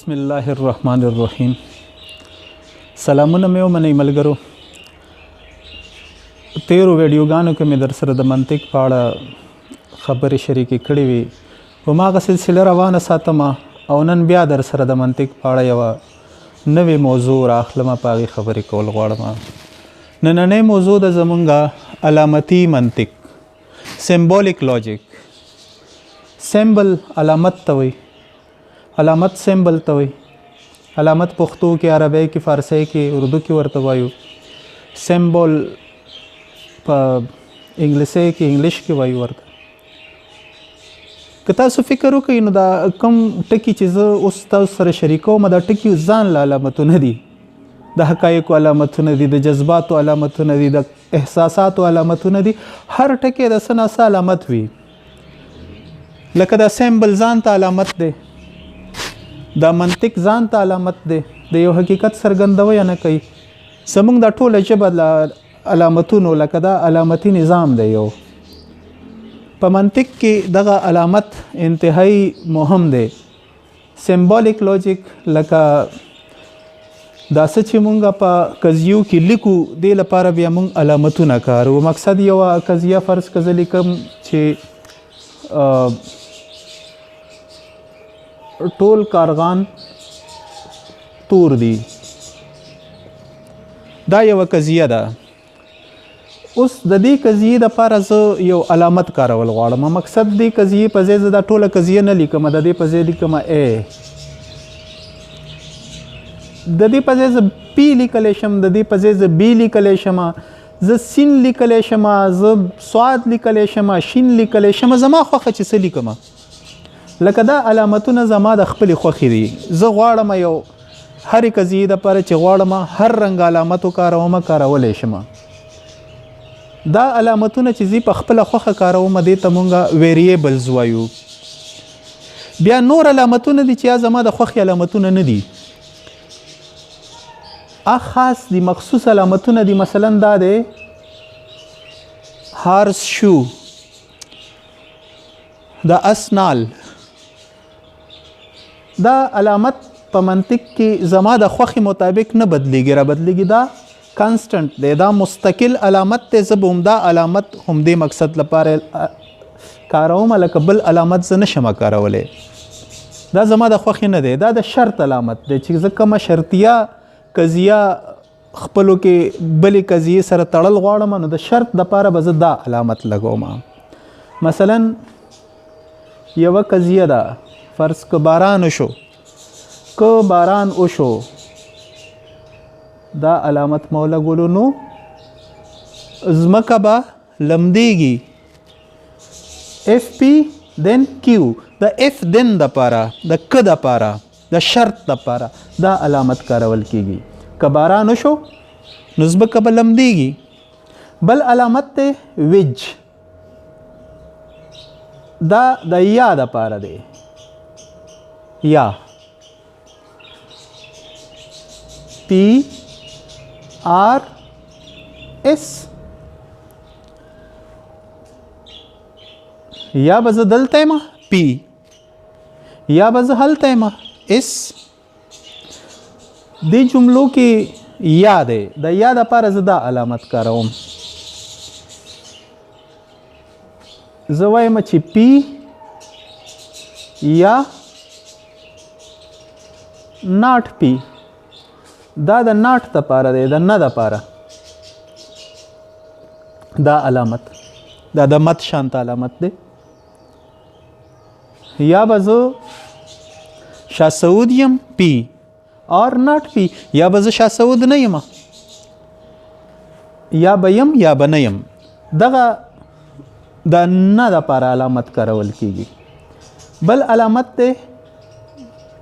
بسم الله الرحمن الرحیم. سلامونه مې ومنئ ملګرو. تیرو ویډیوګانو کې مې در سره د منطق په اړه خبرې شریکې کړې وي. هماغه سلسله روانه ساتم او نن بیا در سره د منطق په اړه یوه نوې موضوع راخلمه، په هغې خبرې کول غواړم. نننۍ موضوع د زمونږ علامتي منطق، سیمبولک لاجیک. سیمبل علامت ته وایي، علامت سیمبل ته وایي. علامت پښتو کې، عربی کې، فارسی کې، اردو کې ورته وایو. سیمبول په انګلیسي کې، انګلیش کې وایو ورته. که تاسو فکر وکړئ نو دا کوم ټکي چې زه اوس تاسو سره شریکوم، دا ټکي ځان له علامتونه دي. د حقایقو علامتونه دي، د جذباتو علامتونه دي، د احساساتو علامتونه دي. هر ټکی د څه نه څه علامت وي. لکه دا سیمبل ځان ته علامت دی، دا منطق ځان ته علامت دی، د یو حقیقت څرګندوی نه کوي. زموږ دا ټوله ژبه د علامتونو، لکه دا علامتي نظام دی یو. په منطق کې دغه علامت انتهایی مهم دی. سیمبولیک لاجیک لکه دا څه چې مونږ په قضیو کې لیکو، دې لپاره بیا مونږ علامتونه کارو. مقصد یوه قضیه فرض که زه لیکم چې ټول کارغان تور دي، دا یوه قضیه ده. اوس د دې قضیې دپاره زه یو علامت کارول غواړم. مقصد دې قضیې په ځای زه دا ټوله قضیه نه لیکم، د دې په ځای لیکم ا، د دې په ځای زه پی لیکلی شم، د دې په ځای زه بی لیکلی شم، زه سین لیکلی شم، زه سواد لیکلی شم، شین لیکلی شم. زما خوښه چې څه لیکم. لکه دا علامتونه زما د خپلې خوښې دي. زه غواړم یو هرې قضیې دپاره چې غواړم هر رنګ علامت وکاروم، کارولی شم. دا علامتونه چې زه په خپله خوښه کاروم، دې ته مونږ ویریبلز وایو. بیا نور علامتونه دي چې یا زما د خوښې علامتونه نه دي، خاص دي، مخصوص علامتونه دي. مثلا دا دی هارس شو، دا اسنال. دا علامت په منطق کې زما د خوښې مطابق نه بدلیږي، را بدلیږي. دا کانسټنټ دی، دا مستقل علامت دی. زه به همدا علامت همدې مقصد لپاره کاروم، لکه بل علامت زه نشم کارولی. دا زما د خوښې نه دی. دا د شرط علامت دی چې زه کومه شرطیه قضیه خپلو کې بلې قضیې سره تړل غواړم، نو د شرط دپاره به زه دا علامت لګوم. مثلا یوه قضیه ده، فرض که باران وشو، که باران وشو، دا علامت مو لګولو، نو ځمکه به لمدیږي. اف پی دین کیو، د اف دین دپاره، د که دپاره، د شرط دپاره دا علامت کارول کیږي. که باران وشو نو ځمکه به لمدیږي. بل علامت دی ویج، دا د یا دپاره دی. یا پی آر اس، یا به زه دلته یم پی، یا به زه هلته یم اس. دې جملو کې یا دی، د یا دپاره زه دا علامت کاروم. زه وایم چې پی یا ناٹ پی، دا د ناٹ دپاره دی، د نه دپاره دا علامت، دا د مت شانت علامت دی. یا به زه شاه سعود یم پی اور ناٹ پی، یا به زه شاه سعود نه یم، یا به یم یا به نه یم. دغه د نه دپاره علامت کارول کیږي. بل علامت دی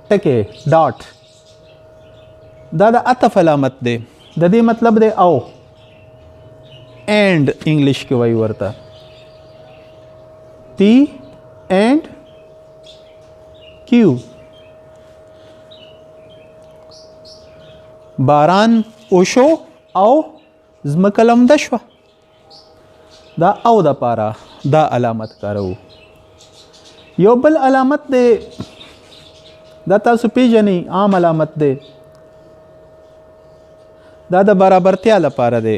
ټکی، ډاټ. دا د عطف علامت دی. د دې مطلب دی او اینڈ انګلیش کې وایي ورته، پی اینڈ کیو. باران وشو او ځمکه لمده شوه، دا او دپاره دا علامت کارو. یو بل علامت دی دا تاسو پیژنئ عام علامت دی دا د برابرتیا لپاره دی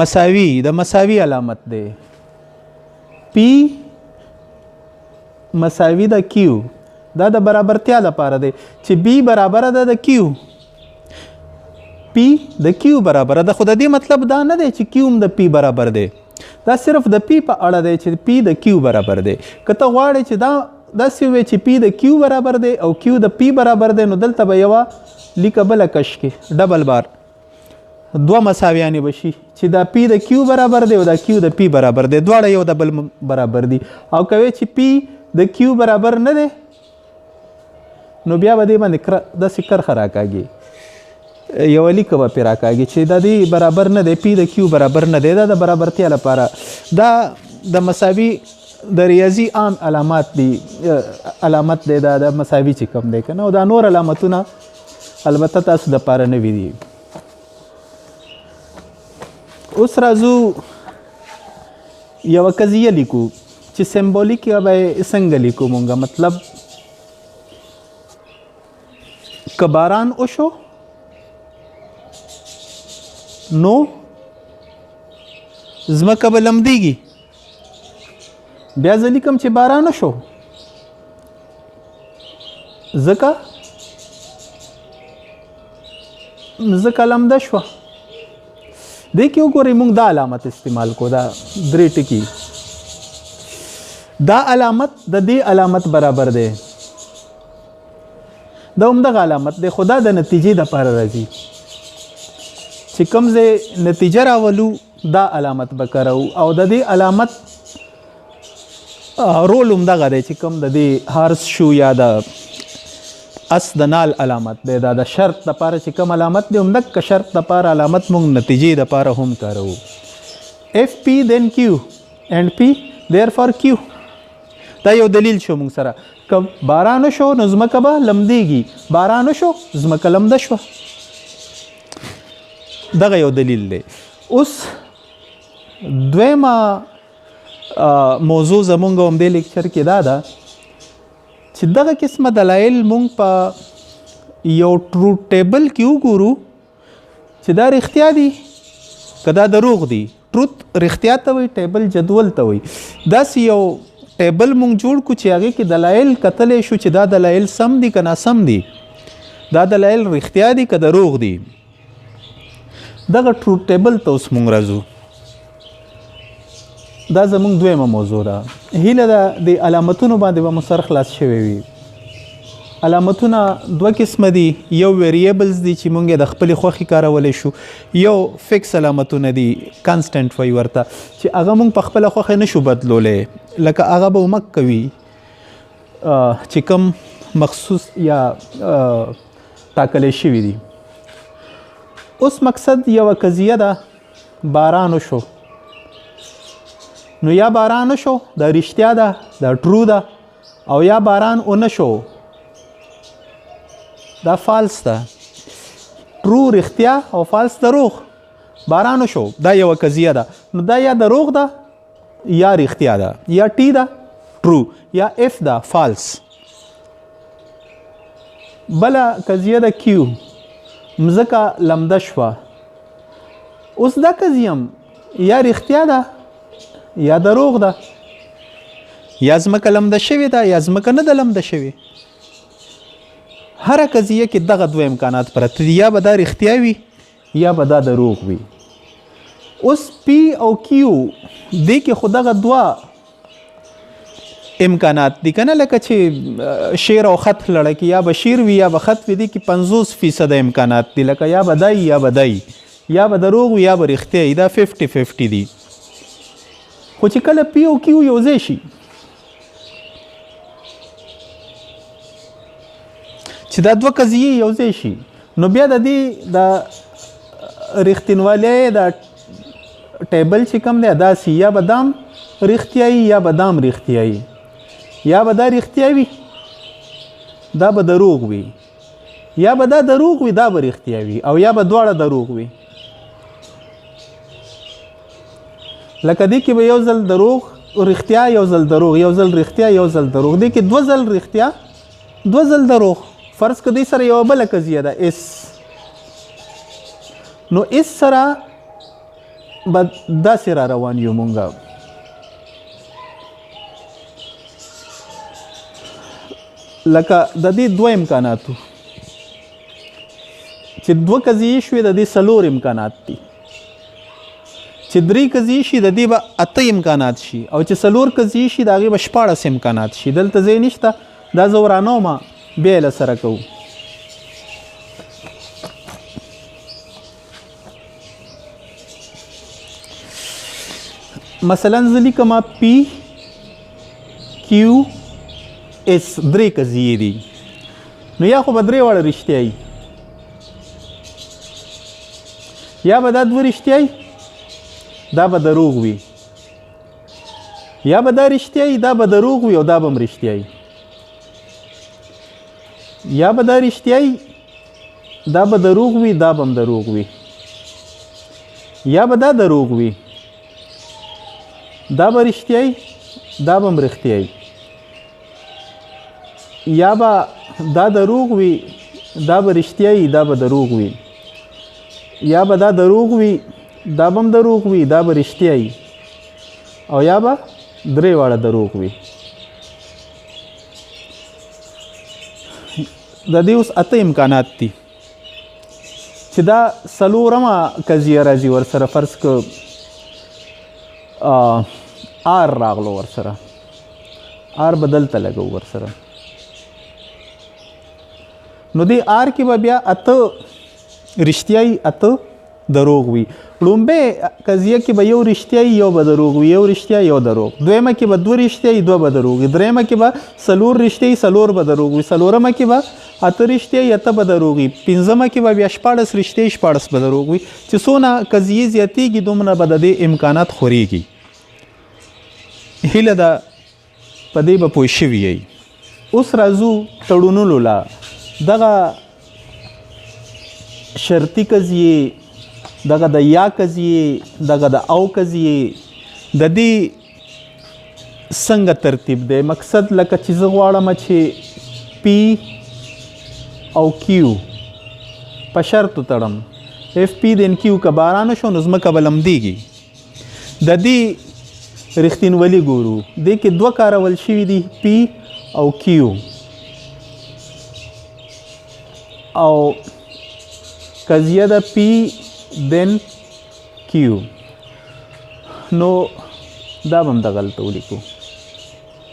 مساوي د مساوي علامت دی پی مساوي د کیو دا د برابرتیا لپاره دی چې بی برابر ده د کیو پی د کیو برابر ده خو د دې مطلب دا نه دی چې کیو هم د پی برابر دی دا صرف د پی په اړه دی چې پی د کیو برابر دی که ته غواړې چې داسې ووایې چې پی د کیو برابر دی او کیو د پی برابر دی نو دلته به یوه لیکه بله کش کې ډبل بار دوه مساویانې به شي چې دا پی د کیو برابر دی او دا کیو د پی برابر دی دواړه یو د بل برابر دي او کوي چې پی د کیو برابر نه دی نو بیا به دې باندې داسې کرښه راکاږي یوه لیکه به پرې راکاږي چې د دې برابر نه دی پی د کیو برابر نه دی دا د برابرتیا لپاره دا د مساوي د ریاضي عام علامات دی علامت دی دا د مساوي چې کوم دی که نه او دا نور علامتونه البته تاسو دپاره نوي دي اوس راځو یوه قضیه لیکو چې سیمبولیک به څنګه لیکو مونږه مطلب که باران وشو نو ځمکه به لمدیږي بیا زه لیکم چې باران وشو ځکه ځکه لمده شوه دې کې وګورئ موږ دا علامت استعمال کو دا درې ټکي دا علامت د دې علامت برابر دی دا همدغه علامت دی خو دا د نتیجې دپاره راځي چې کوم ځای نتیجه راولو دا علامت به کاروو او د دې علامت رول همدغه دی چې کوم د دې هارس شو یا د اس د نال علامت دی دا د شرط دپاره چې کوم علامت دی همدغه شرط دپاره علامت موږ نتیجې دپاره هم کاروو اف پی دین کیو اینڈ پی دیر فار کیو دا یو دلیل شو موږ سره که باران وشو نو ځمکه به لمدیږي باران وشو ځمکه لمده شوه دغه یو دلیل دی اوس دویمه موضوع زمونږ همدې لیکچر کې دا ده چې دغه قسمه دلایل مونږ په یو ټروت ټیبل کې وګورو چې دا رښتیا دي که دا دروغ دي ټروت رښتیا ته وایي ټیبل جدول ته وایي داسې یو ټیبل مونږ جوړ کړو چې هغې کې دلایل کتلی شو چې دا دلایل سم دي که ناسم دي دا دلایل رښتیا دي که دروغ دي دغه ټروت ټیبل ته اوس مونږ راځو دا زمونږ دویمه موضوع ده هیله ده د علامتونو باندې به مو سر خلاص شوی وي علامتونه دوه قسمه دي یو ویریبلز دي چې مونږ د خپلې خوښې کارولی شو یو فکس علامتونه دي کانسټنټ وایي ورته چې هغه مونږ په خپله خوښه نشو بدلولی لکه هغه به مک کوي چې کوم مخصوص یا ټاکلی شوي دي اوس مقصد یوه قضیه ده باران وشو نو یا باران وشو دا رښتیا ده دا ټرو ده او یا باران ونه شو دا فالس ده ټرو رښتیا او فالس دروغ باران وشو دا یوه قضیه ده نو دا یا دروغ ده یا رښتیا ده یا ټي ده ټرو یا اف ده فالس بله قضیه ده کیو مځکه لمده شوه اوس دا قضیه یا رښتیا ده یا دروغ ده یا ځمکه لمده شوې ده یا ځمکه نه ده لمده شوې هره قضیه کې دغه دوه امکانات پرته دي یا به دا رښتیا وي یا به دا دروغ وي اوس پی او کیو دې کې خو دغه دوه امکانات دي که نه لکه چې شعر او خط لړه کې یا به شعر وي یا به خط وي دې کې 50% امکانات دي لکه یا به دی یا به دی یا به دروغ وي یا به رښتیا وي دا 50-50 دي خو چې کله پی او کیو یو ځای شي چې دا دوه قضیې یو ځای شي نو بیا د دې د ریښتینولۍ د ټیبل چې کوم دی داسې یا به دام رښتیایي یا به دام رښتیایي یا به دا رښتیا وي دا به دروغ وي یا به دا دروغ وي دا به رښتیا وي او یا به دواړه دروغ وي لکه دې کې به یو ځل دروغ رښتیا یو ځل دروغ یو ځل رښتیا یو ځل دروغ دې کې دوه ځل رښتیا دوه ځل دروغ. فرض کړه دې سره یوه بله قضیه ده اس، نو اس سره به داسې را روان یو مونږ لکه د دې دوه امکاناتو چې دوه قضیې شوې د دې څلور امکانات دي، چې درې قضیې شي د دې به اته امکانات شي، او چې څلور قضیې شي د هغې به 14 امکانات شي. دلته ځای نشته، دا زه ورانومه بیا یې له سره کوو. مثلا زه لیکمه پی کیو اس درې قضیې دي، نو یا خو به درې واړه رښتیا وي، یا به دا دوه رښتیا وي دا به دروغ وي، یا به دا رښتیا وي دا به دروغ وي او دا به هم رښتیا وي، یا به دا رښتیا وي دا به دروغ وي دا به هم دروغ وي، یا به دا دروغ وي دا به رښتیا وي دا به هم رښتیا وي، یا به دا دروغ وي دا به رښتیا وي دا به دروغ وي، یا به دا دروغ وي دا به هم دروغ وي دا به رښتیا وي، او یا به درې واړه دروغ وي. د دې اوس اته امکانات دي چې دا څلورمه قضیه راځي ورسره. فرض که آر راغلو ورسره، آر به دلته لګو ورسره، نو دې آر کې به بیا اته رښتیا وي اته دروغ وي. لومبۍ قضیه کې به یو رښتیا وي یو به دروغ وي، یو رښتیا یو دروغ. دویمه کې به دوه رښتیا وي دوه به دروغ وي. درېیمه کې به څلور رښتیا وي څلور به دروغ وي. څلورمه کې به اته رښتیا وي اته به دروغ وي. پنځمه کې به بیا 14 رښتیا وي 14 به دروغ وي. چې څونه قضیې زیاتېږي دومره به د دې امکانات خورېږي. هیله ده په دې به پوه شوي یئ. اوس راځو تړونونو له. دغه شرطي قضیې، دغه د یا قضیې، دغه د او قضیې، د دې څنګه ترتیب دی؟ مقصد لکه چې زه غواړم چې پی او کیو په شرطو تړم. اف پی دین کیو که باران شو نو ځمکه به لمدېږي. د دې ریښتینولي ګورو. دې کې دوه کارول شوي دي، پی او کیو، او قضیه د پی دین کیو. نو دا به هم دغلته ولیکو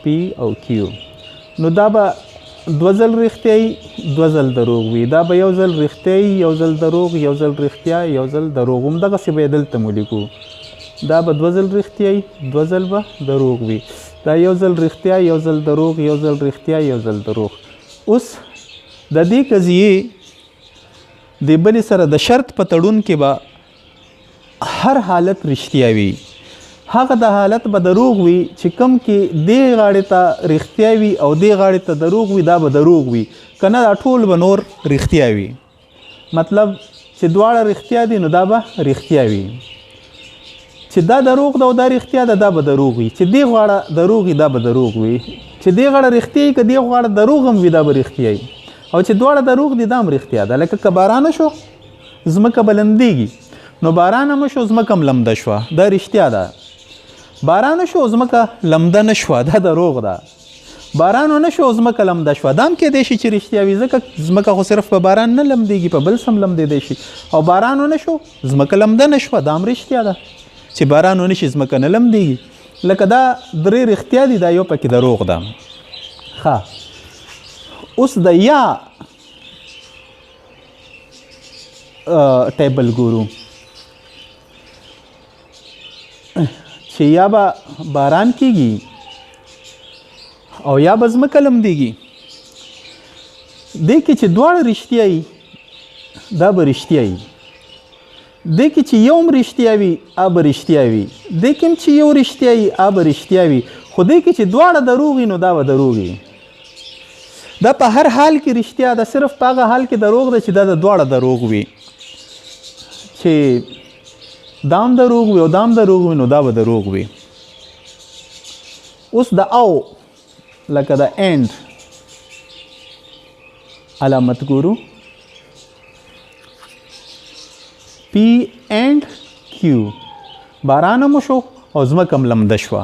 پی او کیو. نو دا به دوه ځل رښتیا وي دوه ځل دروغ وي، دا به یو ځل رښتیا وي یو ځل دروغ، یو ځل رښتیا یو ځل دروغ. همدغسې به یې دلته مو لیکو. دا به دوه ځل رښتیا وي دوه ځل به دروغ وي، دا یو ځل رښتیا یو ځل دروغ، یو ځل رښتیا یو ځل دروغ. اوس د دې قضیې د بلې سره د شرط په تړون کې به هر حالت رښتیا وي. هغه د حالت به دروغ وي چې کم کې دې غاړې ته رښتیا وي او دې غاړې ته دروغ وي، دا به دروغ وي. که نه دا ټول به نور رښتیا وي. مطلب چې دواړه رښتیا دي نو دا به رښتیا وي. چې دا دروغ ده او دا رښتیا ده دا به دروغ وي. چې دې غاړه دروغ وي دا به دروغ وي. چې دې غاړه رښتیا وي که دې غاړه دروغ هم وي دا به رښتیا وي. او چې دواړه دروغ دي دا هم رښتیا ده. لکه که باران شو ځمکه به لمدېږي، نو باران هم شو ځمکه هم لمده شوه، دا رښتیا ده. باران شو ځمکه لمده نه شوه، دا دروغ ده. باران نه شو ځمکه لمده شوه، دا هم کېدی شي چې رښتیا وي، ځکه ځمکه خو صرف په باران نه لمدېږي، په بل څه هم لمدېدی شي. او باران نه شو ځمکه لمده نه شوه، دا هم رښتیا ده چې باران نه شي ځمکه نه لمدېږي. لکه دا درې رښتیا دي، دا یو پکې دروغ ده. ښه، اوس د یا ټیبل ګورو چې یا به باران کېږي او یا به ځمکه لمدېږي. دې کې چې دواړه رښتیا وي دا به رښتیا وي. دې کې چې یو هم رښتیا وي هغه به رښتیا وي. دې کې هم چې یو رښتیا وي هغه به رښتیا وي. خو دې کې چې دواړه دروغ وي نو دا به دروغ وي. دا په هر حال کې رښتیا ده، صرف په هغه حال کې دروغ ده چې دا د دواړه دروغ وي. چې دام دروغ وي او دام دروغ وي نو دا به دروغ وي. اوس د او لکه د اینډ علامت ګورو پی اینڈ کیو. باران هم شو او ځمکه هم لمده شوه.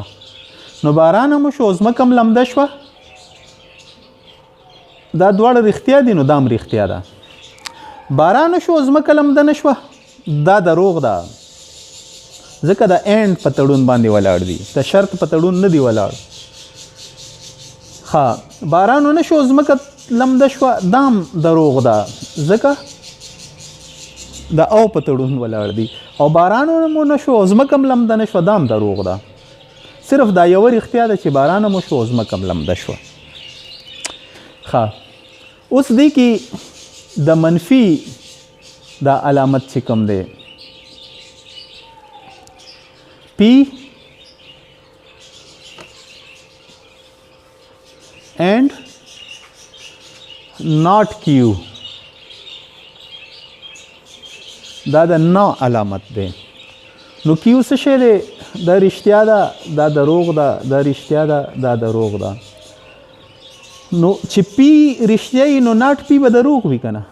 نو باران هم شو او ځمکه هم لمده شوه. دا دواړه رښتیا دي نو دا هم رښتیا ده. باران شو او ځمکه لمده نه شوه دا دروغ ده. ځکه د اینډ په تړون باندې ولاړ دي، د شرط په تړون نه دی ولاړ. ها باران ونه شو ځمکه لمده شوه دا هم دروغ ده، ځکه د او په تړون ولاړ دي. او باران ونه شو ځمکه هم لمده نه شوه دا هم دروغ ده. صرف دا یوه رښتیا ده چې باران هم شو ځمکه هم لمده شوه. ها اوس دی کې د منفي دا علامت چې کوم دی P and not Q دا د نه علامت دی. نو Q څه شی دی؟ دا رښتیا ده، دا دروغ ده، دا رښتیا ده، دا دروغ ده. نو چې P رښتیا وي نو not P به دروغ وي که نه؟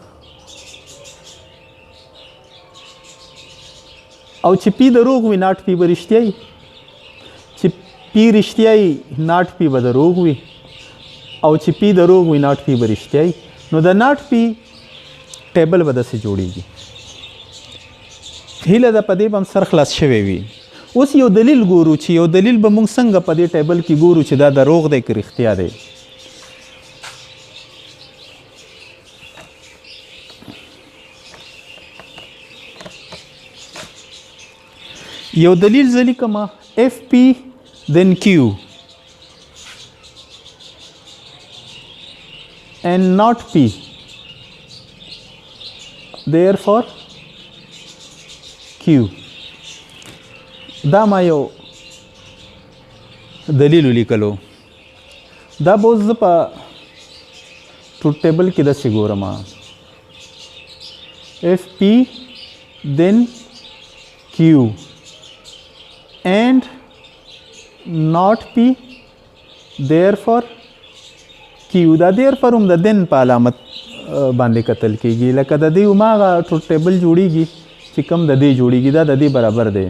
او چې پی دروغ وي ناټ پی به رښتیا وي. چې پی رښتیا وي ناټ پی به دروغ وي، او چې پی دروغ وي ناټ پی به رښتیا وي. نو د ناټ پی ټیبل به داسې جوړیږي. هیله ده په دې به هم سر خلاص شوی وي. اوس یو دلیل ګورو چې یو دلیل به موږ څنګه په دې ټیبل کې ګورو چې دا دروغ دی که رښتیا دی. یو دلیل زه لیکم اف پی then Q and not P, therefore Q. دا ما یو دلیل لیکلو. دا به اوس زه په ټروت ټیبل کې داسې ګورم اف پی then Q and not P, therefore Q. دا therefore هم د then په علامت باندې کتل کېږي. لکه د دې هماغه ټروت ټیبل جوړیږي چې کوم د دې جوړیږي دا د دې برابر دی.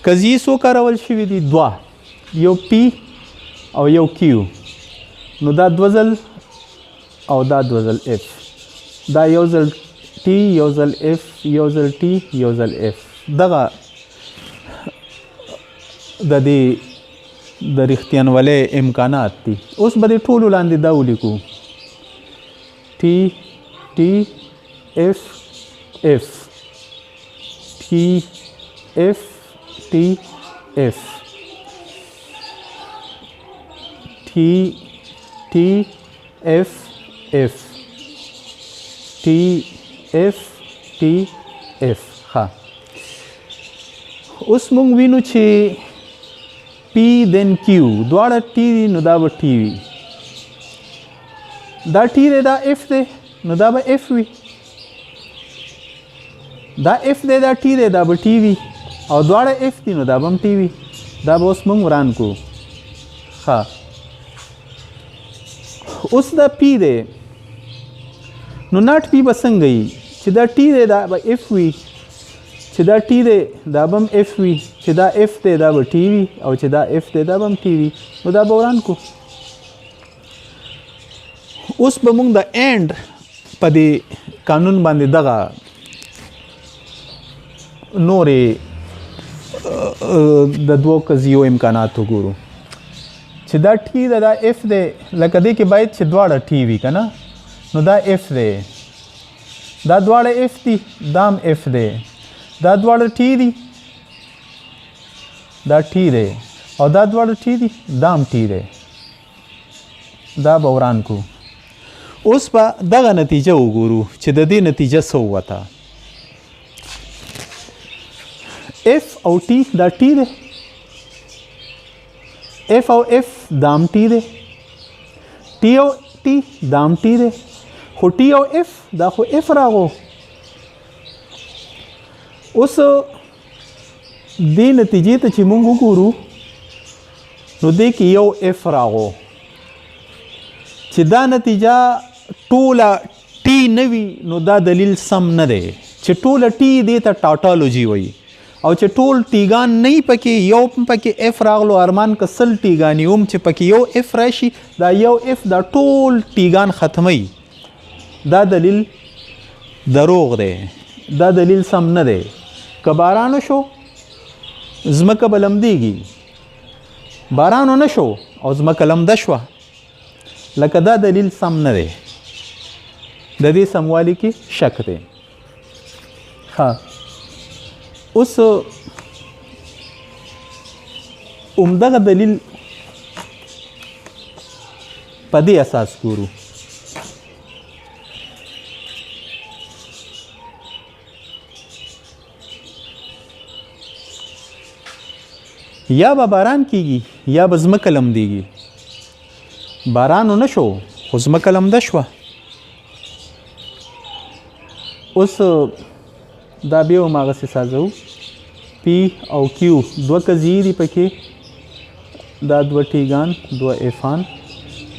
قضیې څو کارول شوي دي؟ دوه، یو P او یو Q. نو دا دوه ځل او دا دوه ځل F. دا یو ځل T یو ځل F یو ځل T یو ځل F. دغه د دې د ریښتینولۍ امکانات دي. اوس به دې ټولو لاندې دا ولیکو T T F F T F T F T T F F T F T F. ها اوس مونږ وینو چې P then Q دواړه T دي نو دا به T وي. دا T دی دا F دی نو دا به F وي. دا F دی دا T دی دا به T وي. او دواړه F دي نو دا به هم T وي. دا به اوس مونږ وران کو. ښه اوس دا P دی نو ناټ P به څنګه وي؟ چې دا T دی دا به F وي، چې دا T دی دا به هم F وي، چې دا F دی دا به T وي، او چې دا F دی دا به هم T وي. نو دا به وران کو. اوس به موږ د اینډ په دې قانون باندې دغه نورې د دوو قضیو امکانات وګورو. چې دا T دی دا F دی، لکه دې کې باید چې دواړه T وي که نه؟ نو دا F دی، دا دواړه F دي، دا هم F دی، دا دواړه T دي، دا T دی، او دا دواړه T دي، دا هم T دی. دا به وران کو. اوس به دغه نتیجه وګورو چې د دې نتیجه څه ووته. F او T دا T دی، F او F دا هم T دی، T او T دا هم T دی، خو T او F دا خو F راغو. اوس دې نتیجې ته چې مونږ وګورو نو دې کې یو F راغو. چې دا نتیجه ټوله ټي نه وي نو دا دلیل سم نه دی چې ټوله ټي دې ته ټاټالوجي وایي او چې ټول ټیګان نه وي پکې یو پکې اف راغلو ارمان که سل ټیګان یوم چې پکې یو اف راشي دا یو اف دا ټول ټیګان ختموي دا دلیل دروغ دی دا دلیل سم نه دی که باران شو ځمکه به لمدېږي باران نه شو او ځمکه لمده شوه لکه دا دلیل سم نه دی د دې سموالي کې شک دی ها اوس عمدغه دلیل په دې اساس ګورو یا به باران کیږي یا به ځمکه لمدېږي باران نه شو خو ځمکه لمده شوه اوس دا بیا هماغسې سازو پی او کیو دوه قضیې دي پکې دا دوه ټیګان دوه افان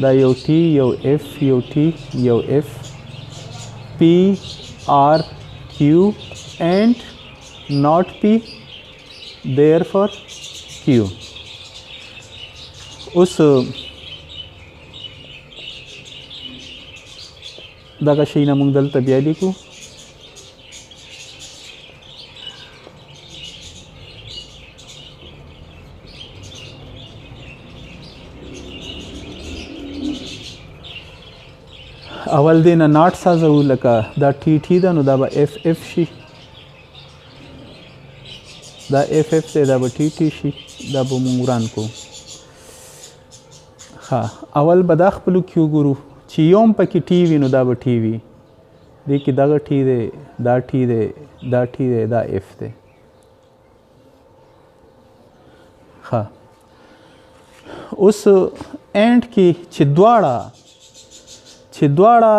دا یو ټي یو اف یو ټي یو اف پی آر کیو اینڈ ناٹ پی دیر فار کیو اوس دغه شی نه موږ دلته بیا لیکو اول دی نه ناټ سازو لکه دا ټي ټي ده نو دا به اف اف شي دا اف اف دی دا به ټي ټي شي دا به موږ وران کو ها اول به دا خپلو کیو ګورو چې یوم پکې ټي وي نو دا به ټي وي دې کې دغه ټي دی دا ټي دی دا ټي دی دا اف دی ها اوس اینډ کې چې دواړه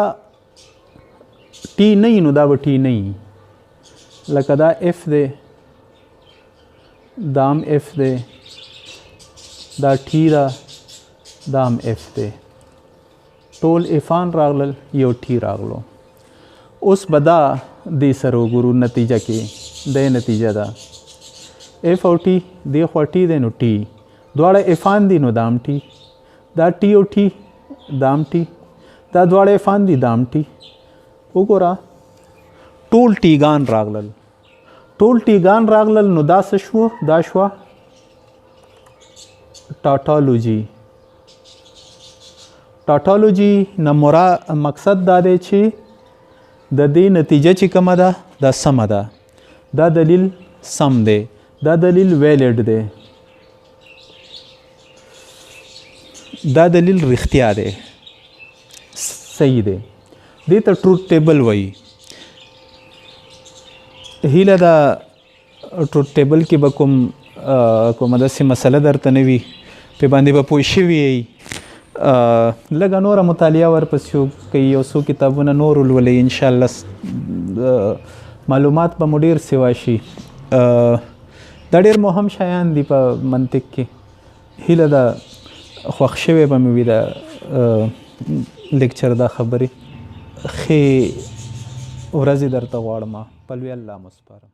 ټي نه وي نو دا به ټي نه وي لکه دا اف دی دا هم اف دی دا ټي ده دا هم اف دی ټول افان راغلل یو ټي راغلو اوس به دا دې سره وګورو نتیجه کې د نتیجه ده اف او ټي دې خوا ټي دی نو ټي دواړه افان دي نو دا هم ټي دا ټي او ټي دا هم ټي دا دواړه افان دي دا هم ټي وګوره ټول ټیګان راغلل نو دا څه شو دا شوه ټاټالوجي نه مقصد دا دی چې د دې نتیجه چې کومه ده دا سمه ده دا دلیل سم دی دا دلیل ویلډ دی دا دلیل رښتیا دی صحیح دی دې ته ټروت ټیبل وایي هیله ده ټروت ټیبل کې به کومه داسې مسله درته نه وي پې باندې به پوه شوي یئ لږه نوره مطالعه ورپسې کوي یو څو کتابونه نور ولولئ انشاءالله معلومات به مو ډېر سوا شي دا ډېر مهم شیان دي په منطق کې هیله ده خوښ شوی به مې وي د لیکچر دا خبرې ښې ورځې درته غواړم په لوی الله مو سپارم